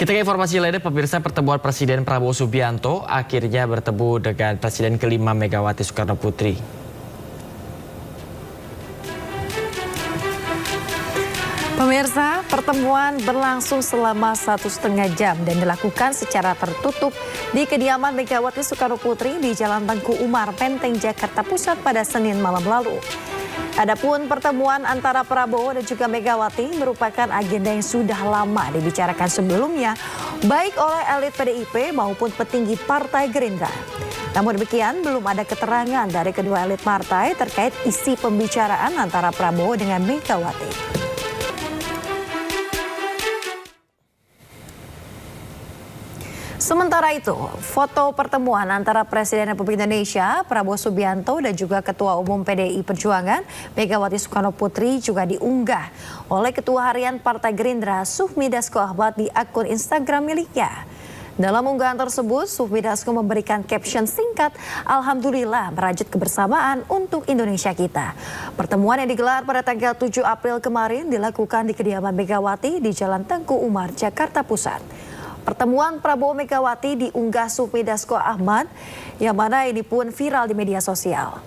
Kita ke informasi lainnya, pemirsa. Pertemuan Presiden Prabowo Subianto akhirnya bertemu dengan Presiden kelima Megawati Soekarno Putri. Pemirsa, pertemuan berlangsung selama 1,5 jam dan dilakukan secara tertutup di kediaman Megawati Soekarno Putri di Jalan Tengku Umar, Menteng, Jakarta Pusat pada Senin malam lalu. Adapun pertemuan antara Prabowo dan juga Megawati merupakan agenda yang sudah lama dibicarakan sebelumnya, baik oleh elit PDIP maupun petinggi Partai Gerindra. Namun demikian, belum ada keterangan dari kedua elit partai terkait isi pembicaraan antara Prabowo dengan Megawati. Sementara itu, foto pertemuan antara Presiden Republik Indonesia Prabowo Subianto dan juga Ketua Umum PDI Perjuangan Megawati Soekarno Putri juga diunggah oleh Ketua Harian Partai Gerindra Sufmi Dasko Ahmad di akun Instagram miliknya. Dalam unggahan tersebut, Sufmi Dasko memberikan caption singkat, "Alhamdulillah merajut kebersamaan untuk Indonesia kita." Pertemuan yang digelar pada tanggal 7 April kemarin dilakukan di kediaman Megawati di Jalan Tengku Umar, Jakarta Pusat. Pertemuan Prabowo Megawati diunggah Sufmi Dasko Ahmad, yang mana ini pun viral di media sosial.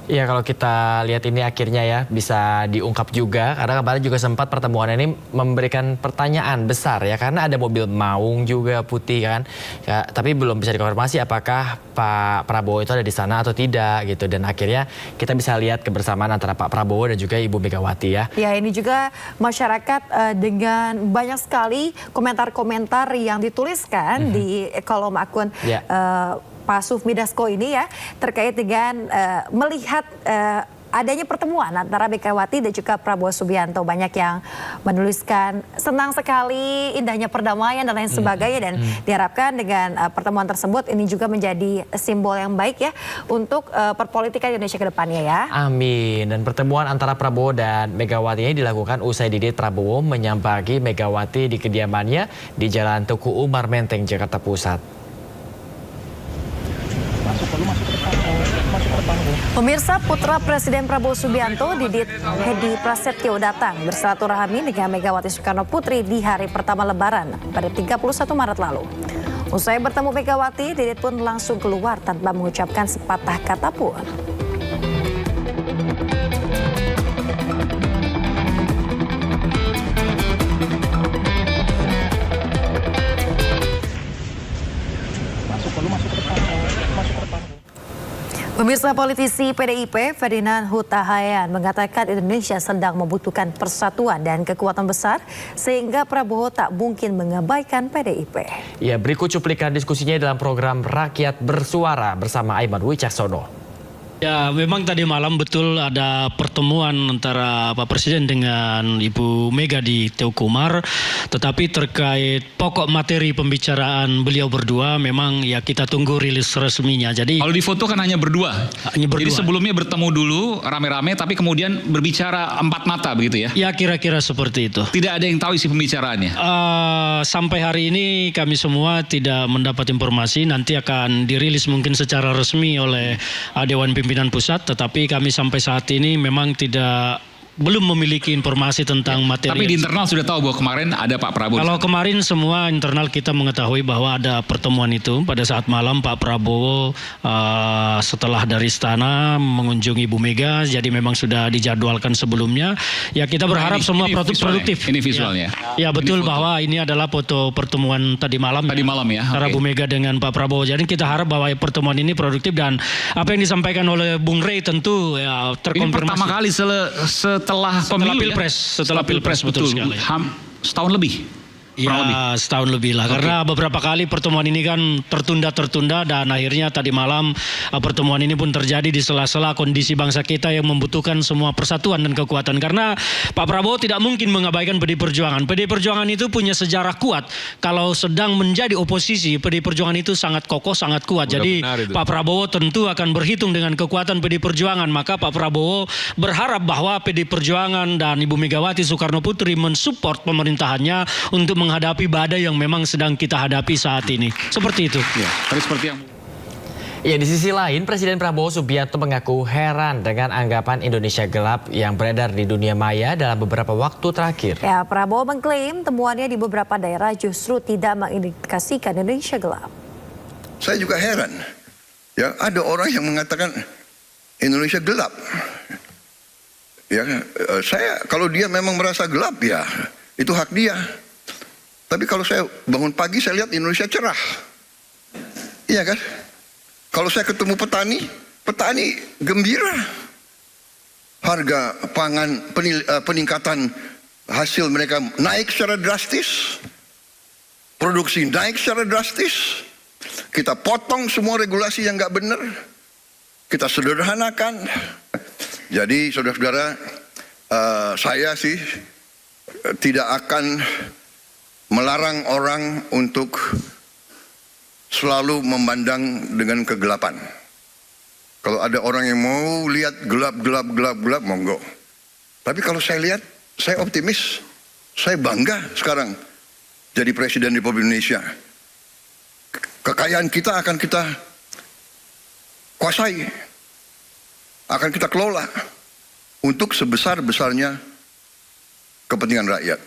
Ya, kalau kita lihat ini akhirnya ya bisa diungkap juga, karena kemarin juga sempat pertemuan ini memberikan pertanyaan besar ya, karena ada mobil maung juga putih kan ya, tapi belum bisa dikonfirmasi apakah Pak Prabowo itu ada di sana atau tidak gitu, dan akhirnya kita bisa lihat kebersamaan antara Pak Prabowo dan juga Ibu Megawati ya. Ya, ini juga masyarakat dengan banyak sekali komentar-komentar yang dituliskan di kolom akun Pak Sufmi Dasko ini ya, terkait dengan melihat adanya pertemuan antara Megawati dan juga Prabowo Subianto. Banyak yang menuliskan senang sekali, indahnya perdamaian dan lain sebagainya, dan diharapkan dengan pertemuan tersebut ini juga menjadi simbol yang baik ya untuk perpolitikan Indonesia ke depannya ya. Amin. Dan pertemuan antara Prabowo dan Megawati ini dilakukan usai Didit Prabowo menyambangi Megawati di kediamannya di Jalan Tengku Umar, Menteng, Jakarta Pusat. Pemirsa, putra Presiden Prabowo Subianto, Didit Hedi Prasetyo datang bersilaturahmi dengan Megawati Soekarno Putri di hari pertama Lebaran pada 31 Maret lalu. Usai bertemu Megawati, Didit pun langsung keluar tanpa mengucapkan sepatah kata pun. Pemirsa, politisi PDIP Ferdinand Huta Hayan mengatakan Indonesia sedang membutuhkan persatuan dan kekuatan besar sehingga Prabowo tak mungkin mengabaikan PDIP. Ya, berikut cuplikan diskusinya dalam program Rakyat Bersuara bersama Aiman Wicaksono. Ya, memang tadi malam betul ada pertemuan antara Pak Presiden dengan Ibu Mega di Tengku Umar, tetapi terkait pokok materi pembicaraan beliau berdua memang ya kita tunggu rilis resminya. Jadi kalau di foto kan hanya berdua. Jadi sebelumnya bertemu dulu rame-rame, tapi kemudian berbicara empat mata begitu ya? Ya, kira-kira seperti itu. Tidak ada yang tahu isi pembicaraannya? Sampai hari ini kami semua tidak mendapat informasi. Nanti akan dirilis mungkin secara resmi oleh Dewan Pimpinan Pusat, tetapi kami sampai saat ini memang belum memiliki informasi tentang materi. Tapi di internal sudah tahu bahwa kemarin ada Pak Prabowo. Kalau kemarin semua internal kita mengetahui bahwa ada pertemuan itu pada saat malam Pak Prabowo setelah dari istana mengunjungi Ibu Mega, jadi memang sudah dijadwalkan sebelumnya. Ya, kita berharap semua produktif. Ini visualnya. Ya, betul bahwa ini adalah foto pertemuan tadi malam. Tadi malam ya. Antara Bu Mega dengan Pak Prabowo. Jadi kita harap bahwa pertemuan ini produktif, dan apa yang disampaikan oleh Bung Rey tentu ya terkonfirmasi. Ini pertama kali setelah Pilpres, setelah Pilpres betul sekali. Setahun lebih. Ya, setahun lebih lah. Karena beberapa kali pertemuan ini kan tertunda dan akhirnya tadi malam pertemuan ini pun terjadi di sela-sela kondisi bangsa kita yang membutuhkan semua persatuan dan kekuatan. Karena Pak Prabowo tidak mungkin mengabaikan PDI Perjuangan. PDI Perjuangan itu punya sejarah kuat. Kalau sedang menjadi oposisi, PDI Perjuangan itu sangat kokoh, sangat kuat. Jadi Pak Prabowo tentu akan berhitung dengan kekuatan PDI Perjuangan. Maka Pak Prabowo berharap bahwa PDI Perjuangan dan Ibu Megawati Soekarno Putri mensupport pemerintahannya untuk menghadapi badai yang memang sedang kita hadapi saat ini. Seperti itu. Ya, tadi seperti yang Ya, di sisi lain, Presiden Prabowo Subianto mengaku heran dengan anggapan Indonesia gelap yang beredar di dunia maya dalam beberapa waktu terakhir. Ya, Prabowo mengklaim temuannya di beberapa daerah justru tidak mengindikasikan Indonesia gelap. Saya juga heran, ya ada orang yang mengatakan Indonesia gelap. Ya, saya kalau dia memang merasa gelap ya itu hak dia. Tapi kalau saya bangun pagi saya lihat Indonesia cerah, iya kan? Kalau saya ketemu petani, petani gembira. Harga pangan, peningkatan hasil mereka naik secara drastis. Produksi naik secara drastis. Kita potong semua regulasi yang nggak benar. Kita sederhanakan. Jadi saudara-saudara, saya sih tidak akan melarang orang untuk selalu memandang dengan kegelapan. Kalau ada orang yang mau lihat gelap, monggo. Tapi kalau saya lihat, saya optimis. Saya bangga sekarang jadi Presiden Republik Indonesia. Kekayaan kita akan kita kuasai, akan kita kelola untuk sebesar-besarnya kepentingan rakyat.